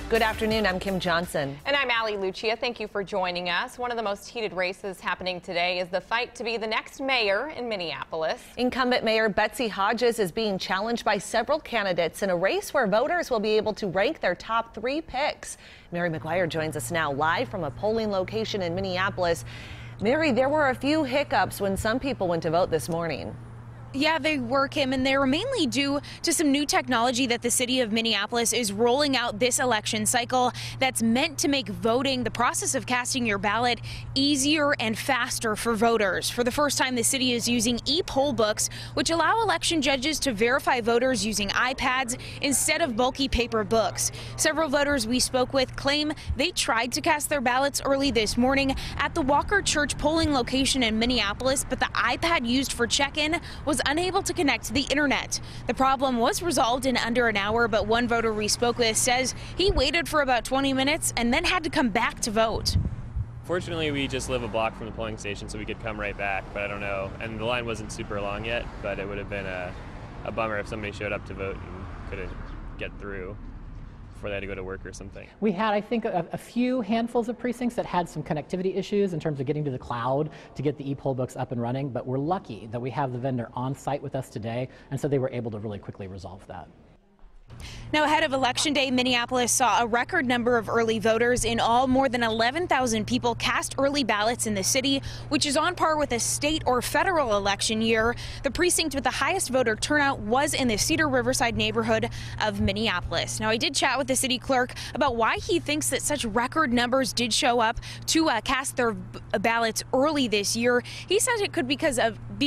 Good afternoon. I'm Kim Johnson. And I'm Allie Lucia. Thank you for joining us. One of the most heated races happening today is the fight to be the next mayor in Minneapolis. Incumbent Mayor Betsy Hodges is being challenged by several candidates in a race where voters will be able to rank their top 3 picks. Mary McGuire joins us now live from a polling location in Minneapolis. Mary, there were a few hiccups when some people went to vote this morning. Yeah, they were, Kim, and they were mainly due to some new technology that the city of Minneapolis is rolling out this election cycle that's meant to make voting, the process of casting your ballot, easier and faster for voters. For the first time, the city is using e-poll books, which allow election judges to verify voters using iPads instead of bulky paper books. Several voters we spoke with claim they tried to cast their ballots early this morning at the Walker Church polling location in Minneapolis, but the iPad used for check-in was unable to connect to the internet. The problem was resolved in under an hour, but one voter we spoke with says he waited for about 20 minutes and then had to come back to vote. Fortunately, we just live a block from the polling station, so we could come right back, but I don't know. And the line wasn't super long yet, but it would have been a bummer if somebody showed up to vote and couldn't get through before they had to go to work or something. We had, I think, a few handfuls of precincts that had some connectivity issues in terms of getting to the cloud to get the e-poll books up and running, but we're lucky that we have the vendor on site with us today, and so they were able to really quickly resolve that. Now, ahead of Election Day, Minneapolis saw a record number of early voters. In all, more than 11,000 people cast early ballots in the city, which is on par with a state or federal election year. The precinct with the highest voter turnout was in the Cedar Riverside neighborhood of Minneapolis. Now, I did chat with the city clerk about why he thinks that such record numbers did show up to cast their ballots early this year. He says it could be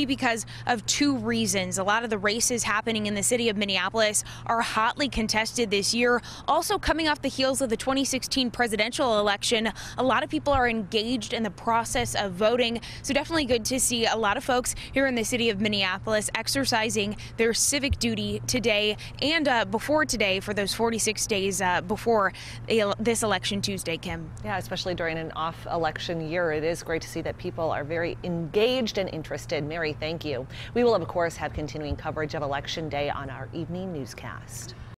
because of 2 reasons. A lot of the races happening in the city of Minneapolis are hotly contested this year. Also, coming off the heels of the 2016 presidential election, a lot of people are engaged in the process of voting. So definitely good to see a lot of folks here in the city of Minneapolis exercising their civic duty today and before today for those 46 days before this election Tuesday, Kim. Yeah, especially during an off-election year, it is great to see that people are very engaged and interested. Mary, thank you. We will, of course, have continuing coverage of Election Day on our evening newscast.